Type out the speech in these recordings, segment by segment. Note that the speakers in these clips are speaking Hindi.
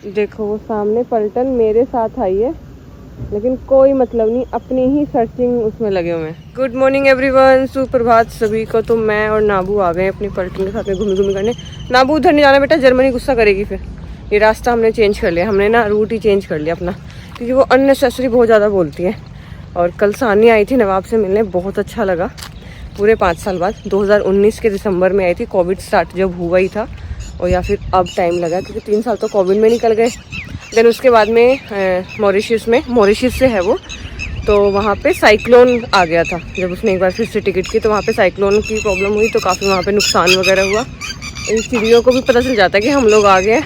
देखो वो सामने पलटन मेरे साथ आई है, लेकिन कोई मतलब नहीं, अपनी ही सर्चिंग उसमें लगे हुए हैं। गुड मॉर्निंग एवरीवन, सुप्रभात सभी को। तो मैं और नाबू आ गए अपनी पलटन के साथ में घूमी करने। नाबू उधर नहीं जाना बेटा, जर्मनी गुस्सा करेगी फिर। ये रास्ता हमने चेंज कर लिया, हमने ना रूट ही चेंज कर लिया अपना, क्योंकि वो अननेसेसरी बहुत ज़्यादा बोलती है। और कल सानी आई थी नवाब से मिलने, बहुत अच्छा लगा। पूरे 5 साल बाद 2019 के दिसंबर में आई थी, कोविड स्टार्ट जब हुआ ही था, और या फिर अब टाइम लगा क्योंकि 3 साल तो कोविड में निकल गए। देन उसके बाद में मॉरिशस से है वो, तो वहाँ पे साइक्लोन आ गया था। जब उसने एक बार फिर से टिकट की तो वहाँ पे साइक्लोन की प्रॉब्लम हुई, तो काफ़ी वहाँ पे नुकसान वगैरह हुआ। इन चिड़ियों को भी पता चल जाता है कि हम लोग आ गए,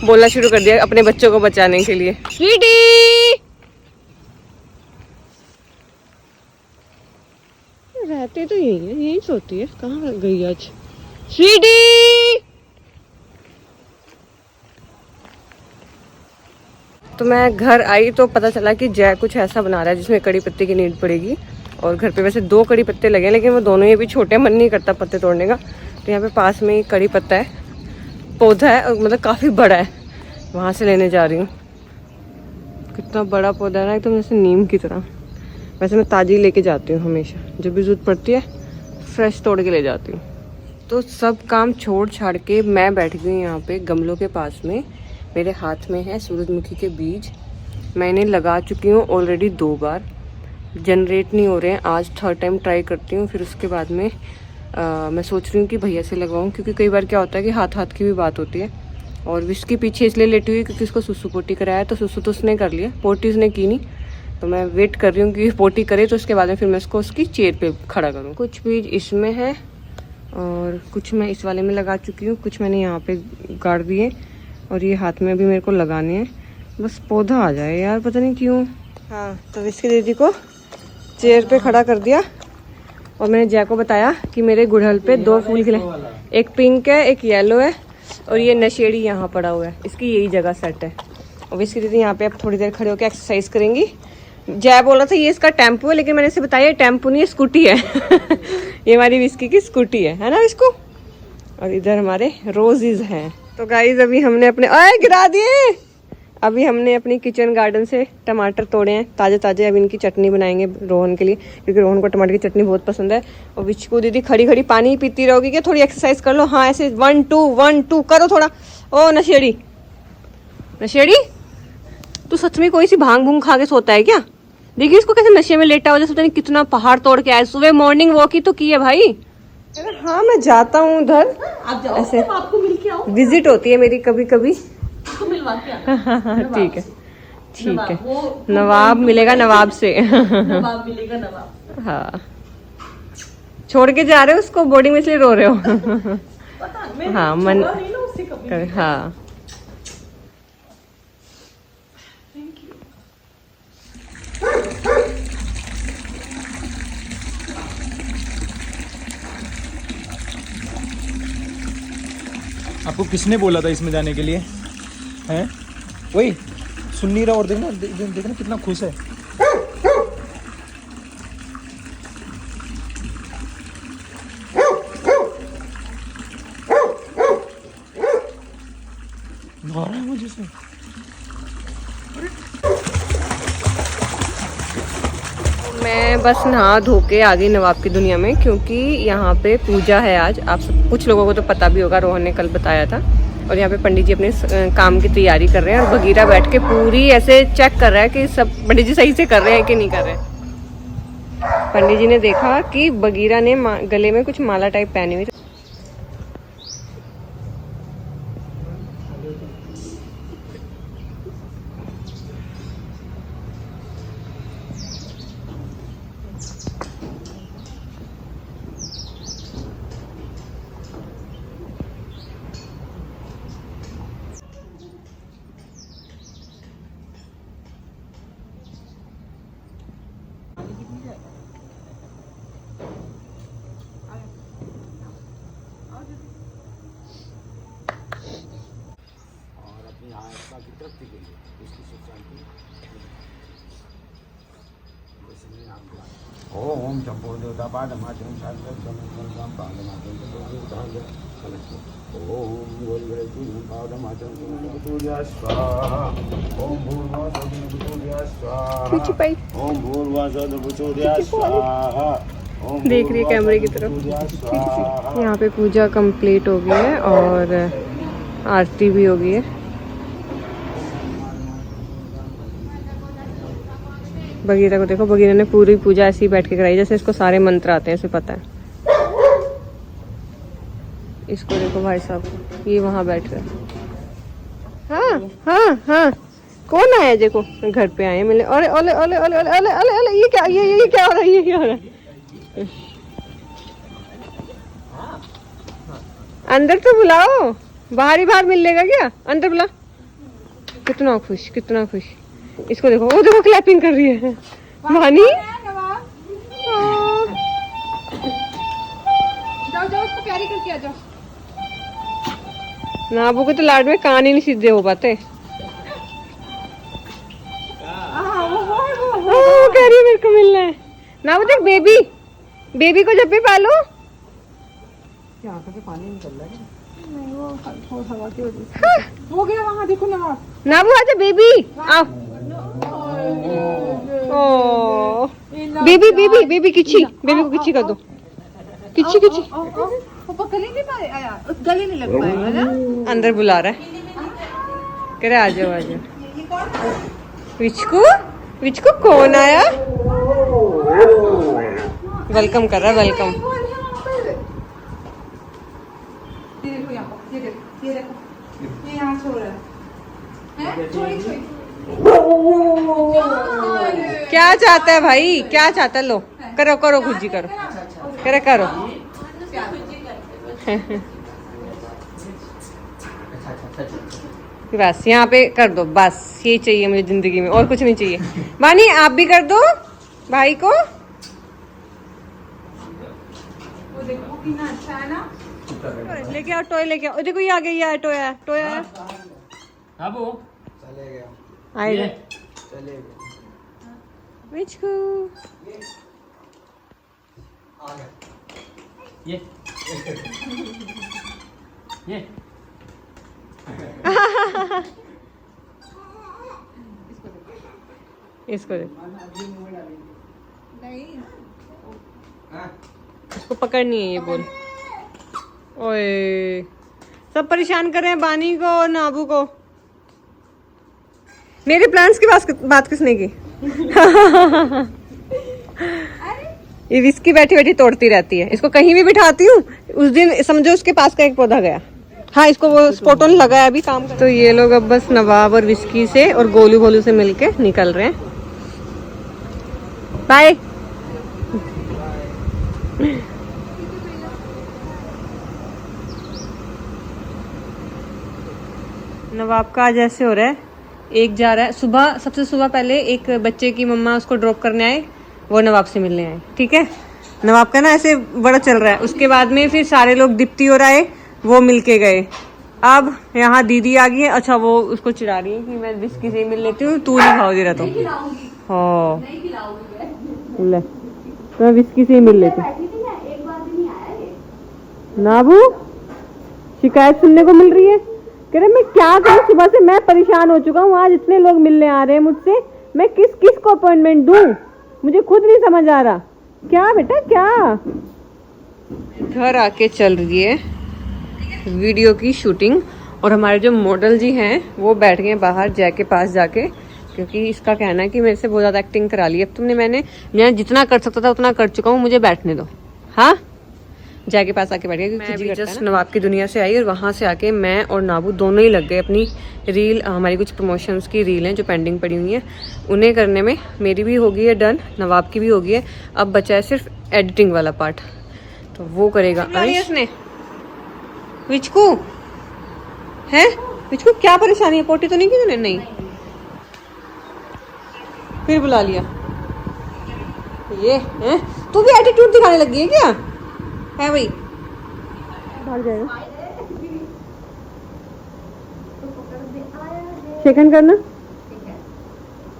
बोलना शुरू कर दिया अपने बच्चों को बचाने के लिए। स्वीटी रहते तो यही है, यही सोती है, कहाँ गई आज स्वीटी। तो मैं घर आई तो पता चला कि जय कुछ ऐसा बना रहा है जिसमें कड़ी पत्ते की नीड पड़ेगी। और घर पे वैसे 2 कड़ी पत्ते लगे हैं, लेकिन वो दोनों ही भी छोटे, मन नहीं करता पत्ते तोड़ने का। तो यहाँ पे पास में ही कड़ी पत्ता है, पौधा है, और मतलब काफ़ी बड़ा है, वहाँ से लेने जा रही हूँ। कितना बड़ा पौधा है ना, एकदम जैसे नीम की तरह। वैसे मैं ताज़ी लेके जाती हूँ हमेशा, जब भी जरूरत पड़ती है फ्रेश तोड़ के ले जाती हूँ। तो सब काम छोड़ छाड़ के मैं बैठ गई यहाँ पे गमलों के पास में। मेरे हाथ में है सूरजमुखी के बीज, मैंने लगा चुकी हूँ ऑलरेडी 2 बार, जनरेट नहीं हो रहे हैं। आज 3rd टाइम ट्राई करती हूँ। फिर उसके बाद में मैं सोच रही हूँ कि भैया से लगवाऊँ, क्योंकि कई बार क्या होता है कि हाथ हाथ की भी बात होती है। और विस्की पीछे इसलिए लेटी हुई क्योंकि उसको सुसु पोटी कराया, तो सुसु तो उसने कर लिया, पोटी उसने की नहीं। तो मैं वेट कर रही हूँ कि पोटी करे, तो उसके बाद में फिर मैं उसको उसकी चेयर पे खड़ा करूँ। कुछ बीज इसमें है और कुछ मैं इस वाले में लगा चुकी हूँ, कुछ मैंने यहाँ पे गाड़ दिए, और ये हाथ में भी मेरे को लगाने हैं। बस पौधा आ जाए यार, पता नहीं क्यों। हाँ, तो विस्की दीदी को चेयर पे खड़ा कर दिया, और मैंने जय को बताया कि मेरे गुड़हल पे 2 फूल खिले, एक पिंक है एक येलो है, और ये नशेड़ी यहाँ पड़ा हुआ है, इसकी यही जगह सेट है। और विस्की दीदी यहाँ पे अब थोड़ी देर खड़े होकर एक्सरसाइज करेंगी। जय बोल रहा था ये इसका टेम्पो है, लेकिन मैंने इसे बताया टेम्पो नहीं है, स्कूटी है। ये हमारी विस्की की स्कूटी है ना इसको। और इधर हमारे रोजेज हैं। तो गाइज अभी हमने अपने गिरा दिए, अभी हमने अपनी किचन गार्डन से टमाटर तोड़े हैं ताजे ताजे। अब इनकी चटनी बनाएंगे रोहन के लिए, क्योंकि रोहन को टमाटर की चटनी बहुत पसंद है। और विचकू दीदी खड़ी खड़ी पानी पीती रहोगी क्या, थोड़ी एक्सरसाइज कर लो। हाँ ऐसे 1 2 1 2 करो थोड़ा। ओ नशेड़ी, नशेड़ी तू सच में कोई सी भांग भूंग खा के सोता है क्या? देखिए इसको कैसे नशे में लेटा हो, जैसे पता नहीं कितना पहाड़ तोड़ के आया। सुबह मॉर्निंग वॉक ही तो की है भाई। हाँ मैं जाता हूँ उधर, ऐसे आपको मिल के आओ, विजिट होती है मेरी कभी कभी। ठीक है ठीक है, नवाब मिलेगा नवाब से। नवाब मिलेगा नवाब। हाँ छोड़ के जा रहे हो उसको बोर्डिंग में, इसलिए रो रहे हो। हाँ मन, हाँ आपको किसने बोला था इसमें जाने के लिए हैं? वही सुन नहीं रहा। और देखना देखना कितना खुश है। नहा रहा है मुझे से। मैं बस नहा धो के आ गई नवाब की दुनिया में, क्योंकि यहाँ पे पूजा है आज। आप सब कुछ लोगों को तो पता भी होगा, रोहन ने कल बताया था। और यहाँ पे पंडित जी अपने काम की तैयारी कर रहे हैं, और बगीरा बैठ के पूरी ऐसे चेक कर रहा है कि सब पंडित जी सही से कर रहे हैं कि नहीं कर रहे हैं। पंडित जी ने देखा कि बगीरा ने गले में कुछ माला टाइप पहनी हुई। ओम चंपो देवता पाद माचरम शास्त्र चम पाद माचरम देख रही है कैमरे की तरफ। यहाँ पे पूजा कंप्लीट हो गई है और आरती भी हो गई है। बगीरा को देखो, बगीरा ने पूरी पूजा ऐसे ही बैठ के कराई जैसे इसको सारे मंत्र आते हैं, इसे पता है। इसको देखो भाई साहब, ये वहां बैठ रहा है। हाँ हाँ हाँ, कौन आया? देखो घर पे आए मिले। अरे ओले ओले ओले ओले ओले ओले ओले, ये क्या, ये क्या हो रहा है, ये क्या हो रहा है? अंदर तो बुलाओ, बाहर ही बाहर मिल लेगा क्या? अंदर बुला। कितना खुश, कितना खुश। इसको देखो, वो देखो क्लैपिंग कर रही है वानी। जाओ जाओ, उसको प्यारी करके आ जाओ। नाबू के तो लाड में कान ही नहीं सीधे हो पाते। वो कह रही है मेरे को मिलना है। नाबू देख, बेबी, बेबी को जब भी पालो। पानी निकल रहा है। नहीं, वो हवा की वजह से हो गया वहाँ, देखो ना। नाबू आजा, बेबी आओ। ओ बेबी, बेबी, बेबी किची, बेबी को किची कर दो। किची किची, वो गले नहीं पाया, गले नहीं लग पाएगा ना। अंदर बुला रहा है, कह रहा आ जाओ आ जाओ। विचकू, विचकू कौन आया? वेलकम कर रहा है, वेलकम। ये यहाँ सो रहा है। क्या चाहता है भाई, क्या चाहता है? लो करो करो, खुजी करो, करे करो। बस यहाँ पे कर दो, बस ये चाहिए मुझे जिंदगी में, और कुछ नहीं चाहिए। वानी आप भी कर दो भाई को। वो देखो कितना अच्छा है ना। लेके आओ टॉय, लेके आओ। देखो ये आ गया, ये आया टॉय, आया टॉय आया। अब वो चले गया, आएगा चले गया। विचकू आ गया ये इसको देख, नहीं इसको पकड़नी है ये बोल। ओए सब परेशान कर रहे हैं बानी को और नाबू को। मेरे प्लान्स की बात किसने की? ये विस्की बैठी बैठी तोड़ती रहती है। इसको कहीं भी बिठाती हूँ, उस दिन समझो उसके पास का एक पौधा गया। हाँ, इसको वो स्पॉटन लगा है अभी काम कर। तो ये लोग अब बस नवाब और विस्की से और गोलू भोलू से मिलके निकल रहे हैं। बाय। नवाब का आज ऐसे हो रहा है, एक जा रहा है सुबह, सबसे सुबह पहले एक बच्चे की मम्मा उसको ड्रॉप करने आए, वो नवाब से मिलने आए। ठीक है, नवाब का ना ऐसे बड़ा चल रहा है। उसके बाद में फिर सारे लोग दीप्ति और आए, वो मिलके गए। अब यहाँ दीदी आ गई है। अच्छा, वो उसको चिढ़ा रही है कि मैं विस्की से मिल लेती हूँ, तू नहीं खाओ दे रहा तो। हाँ ले, तो मैं विस्की से ही मिल लेती हूँ। नाबू शिकायत सुनने को मिल रही है, कह रहे मैं क्या करूँ, सुबह से मैं परेशान हो चुका हूँ। आज इतने लोग मिलने आ रहे हैं मुझसे, मैं किस किस को अपॉइंटमेंट दूँ, मुझे खुद नहीं समझ आ रहा। क्या बेटा क्या? घर आके चल रही है वीडियो की शूटिंग, और हमारे जो मॉडल जी हैं वो बैठ गए बाहर जय के पास जाके, क्योंकि इसका कहना है कि मेरे से बहुत ज़्यादा एक्टिंग करा ली। अब मैं जितना कर सकता था उतना कर चुका हूँ, मुझे बैठने दो। हाँ, जय के पास आके बैठ गए, क्योंकि मैं भी जस्ट नवाब की दुनिया से आई और वहाँ से आके मैं और नाबू दोनों ही लग गए अपनी रील। हमारी कुछ प्रमोशंस की रील हैं जो पेंडिंग पड़ी हुई हैं, उन्हें करने में। मेरी भी हो गई है डन, नवाब की भी हो गई है। अब बचा है सिर्फ एडिटिंग वाला पार्ट, तो वो करेगा अंश। विचकू है, विचकू क्या परेशानी है? पोटी तो नहीं की तूने? नहीं, फिर बुला लिया। ये है, तू भी एटीट्यूड दिखाने लगी है क्या? है भाई, भाग जाएगा। शेकन करना।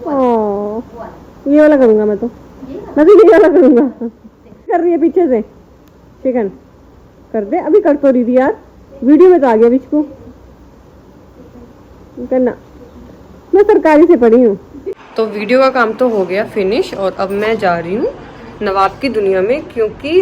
ओ, ये वाला करूंगा मैं तो ये वाला करूंगा। कर रही है पीछे से, शेकन कर दे। अभी कर तो रही थी यार, वीडियो में तो आ गया बिचको करना, मैं सरकारी से पढ़ी हूँ। तो वीडियो का काम तो हो गया फिनिश और अब मैं जा रही हूँ नवाब की दुनिया में, क्योंकि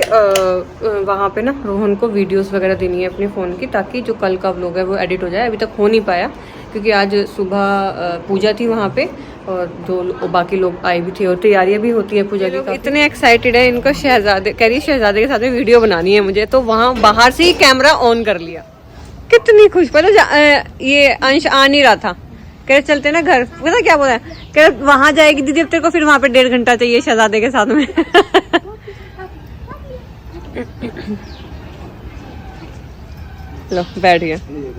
वहाँ पे ना रोहन को वीडियोस वगैरह देनी है अपने फ़ोन की, ताकि जो कल का व्लॉग है वो एडिट हो जाए। अभी तक हो नहीं पाया क्योंकि आज सुबह पूजा थी वहाँ पे और जो बाकी लोग आए भी थे और तैयारियां भी होती है पूजा की। इतने एक्साइटेड है, इनको शहजादे कह रही शहजादे के साथ में वीडियो बनानी है मुझे, तो वहाँ बाहर से ही कैमरा ऑन कर लिया। कितनी खुश, पता ये अंश आ नहीं रहा था, कह रहे चलते ना घर, पता क्या बोला, कह रहे वहां जाएगी दीदी अब तेरे को, फिर वहां पे 1.5 घंटा चाहिए शहजादे के साथ में। लो बैठ गया।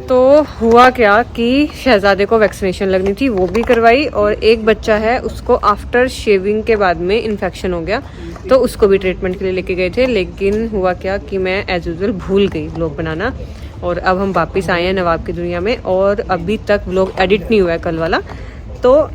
तो हुआ क्या कि शहजादे को वैक्सीनेशन लगनी थी, वो भी करवाई, और एक बच्चा है उसको आफ्टर शेविंग के बाद में इन्फेक्शन हो गया, तो उसको भी ट्रीटमेंट के लिए लेके गए थे। लेकिन हुआ क्या कि मैं एज यूजुअल भूल गई व्लॉग बनाना, और अब हम वापस आए हैं नवाब की दुनिया में और अभी तक व्लॉग एडिट नहीं हुआ है कल वाला, तो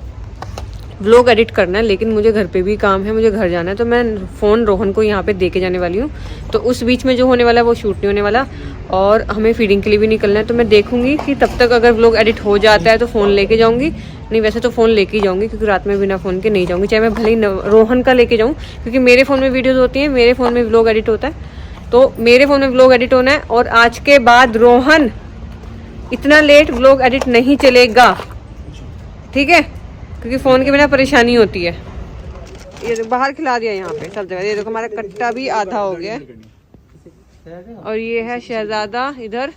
व्लॉग एडिट करना है। लेकिन मुझे घर पे भी काम है, मुझे घर जाना है, तो मैं फ़ोन रोहन को यहाँ पे दे के जाने वाली हूँ। तो उस बीच में जो होने वाला है वो शूट नहीं होने वाला, और हमें फीडिंग के लिए भी निकलना है। तो मैं देखूंगी कि तब तक अगर व्लॉग एडिट हो जाता है तो फ़ोन लेके जाऊँगी, नहीं वैसे तो फ़ोन लेके ही जाऊँगी, क्योंकि रात में बिना फ़ोन के नहीं जाऊँगी, चाहे मैं भले ही रोहन का लेके जाऊँ, क्योंकि मेरे फ़ोन में वीडियोज़ होती हैं, मेरे फ़ोन में व्लॉग एडिट होता है, तो मेरे फ़ोन में व्लॉग एडिट होना है। और आज के बाद रोहन इतना लेट व्लॉग एडिट नहीं चलेगा, ठीक है, क्योंकि फ़ोन के बिना परेशानी होती है। ये बाहर खिला दिया यहाँ पे सब जगह, ये देखो हमारा कट्टा भी आधा हो गया है। और ये है शहजादा, इधर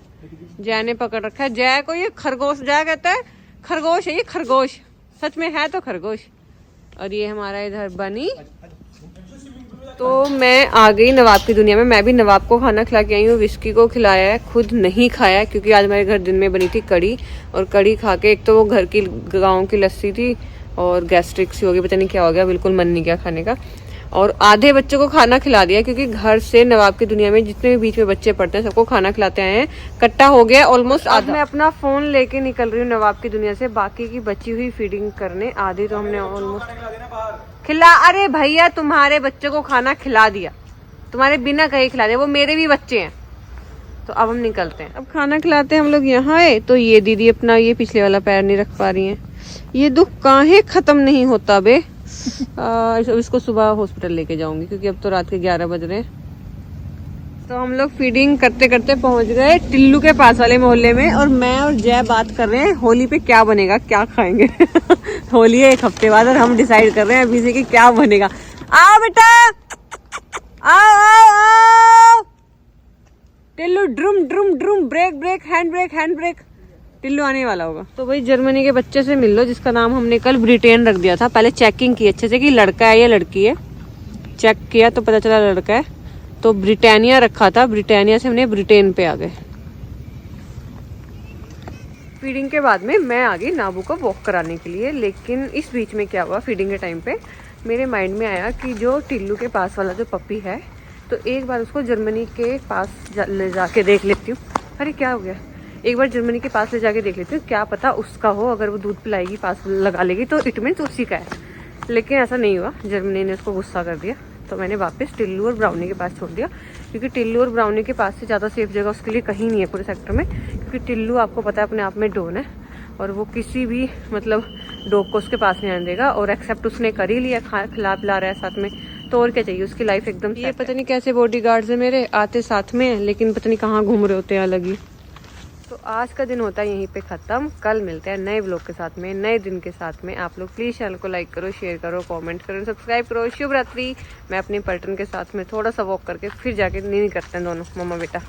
जय ने पकड़ रखा है। जय को ये खरगोश, जय कहता है खरगोश है ये, खरगोश सच में है तो खरगोश। और ये हमारा इधर बनी। तो मैं आ गई नवाब की दुनिया में, मैं भी नवाब को खाना खिला के आई हूँ, विस्की को खिलाया है, खुद नहीं खाया क्योंकि आज हमारे घर दिन में बनी थी कड़ी, और कड़ी खा के एक तो वो घर की गाँव की लस्सी थी और गैस्ट्रिक सी हो गई, पता नहीं क्या हो गया, बिल्कुल मन नहीं किया खाने का। और आधे बच्चों को खाना खिला दिया, क्योंकि घर से नवाब की दुनिया में जितने भी बीच में बच्चे पढ़ते हैं सबको खाना खिलाते आए हैं। कट्टा हो गया ऑलमोस्ट आधा। मैं अपना फ़ोन लेके निकल रही हूँ नवाब की दुनिया से, बाकी की बची हुई फीडिंग करने। आधी तो हमने ऑलमोस्ट खिला, अरे भैया तुम्हारे बच्चों को खाना खिला दिया, तुम्हारे बिना कहीं खिला दिया, वो मेरे भी बच्चे हैं। तो अब हम निकलते हैं, अब खाना खिलाते हैं हम लोग। यहाँ आए तो ये दीदी अपना ये पिछले वाला पैर नहीं रख पा रही है, ये दुख काहे खत्म नहीं होता बे। इसको सुबह हॉस्पिटल लेके जाऊंगी, क्योंकि अब तो रात के 11 बज रहे हैं। तो हम लोग फीडिंग करते करते पहुंच गए टिल्लू के पास वाले मोहल्ले में, और मैं और जय बात कर रहे हैं होली पे क्या बनेगा, क्या खाएंगे। होली है 1 हफ्ते बाद और हम डिसाइड कर रहे हैं अभी से कि क्या बनेगा। आओ बेटा, आओ आओ आओ। टिल्लू ड्रुम ड्रुम ड्रुम, brake brake, hand brake hand brake. Tillu आने वाला होगा। तो भाई जर्मनी के बच्चे से मिल लो, जिसका नाम हमने कल ब्रिटेन रख दिया था। पहले चेकिंग की अच्छे से कि लड़का है या लड़की है, चेक किया तो पता चला लड़का है, तो ब्रिटानिया रखा था, ब्रिटानिया से हमने ब्रिटेन पे आ गए। फीडिंग के बाद में मैं आ गई नाबू को वॉक कराने के लिए। लेकिन इस बीच में क्या हुआ, फीडिंग के टाइम पे मेरे माइंड में आया कि जो टिल्लू के पास वाला जो पपी है, तो एक बार उसको जर्मनी के पास ले जाके देख लेती हूँ। अरे क्या हो गया, एक बार जर्मनी के पास ले जाके देख लेती हूँ, क्या पता उसका हो, अगर वो दूध पिलाएगी, पास लगा लेगी, तो इट मीन्स उसी का है। लेकिन ऐसा नहीं हुआ, जर्मनी ने उसको गुस्सा कर दिया, तो मैंने वापस टिल्लू और ब्राउनी के पास छोड़ दिया, क्योंकि टिल्लू और ब्राउनी के पास से ज़्यादा सेफ जगह उसके लिए कहीं नहीं है पूरे सेक्टर में। क्योंकि टिल्लू आपको पता है अपने आप में डॉन है, और वो किसी भी मतलब डॉग को उसके पास नहीं आने देगा, और एक्सेप्ट उसने कर ही लिया, खिला पिला रहा है साथ में, तो और क्या चाहिए, उसकी लाइफ एकदम। ये पता नहीं कैसे बॉडीगार्ड्स है मेरे, आते साथ में, लेकिन पता नहीं कहाँ घूम रहे होते हैं अलग ही। तो आज का दिन होता है यहीं पे ख़त्म। कल मिलते हैं नए व्लॉग के साथ में, नए दिन के साथ में। आप लोग प्लीज़ चैनल को लाइक करो, शेयर करो, कमेंट करो, सब्सक्राइब करो। शुभ रात्रि। मैं अपनी पलटन के साथ में थोड़ा सा वॉक करके फिर जाके नींद करते हैं दोनों मम्मा बेटा।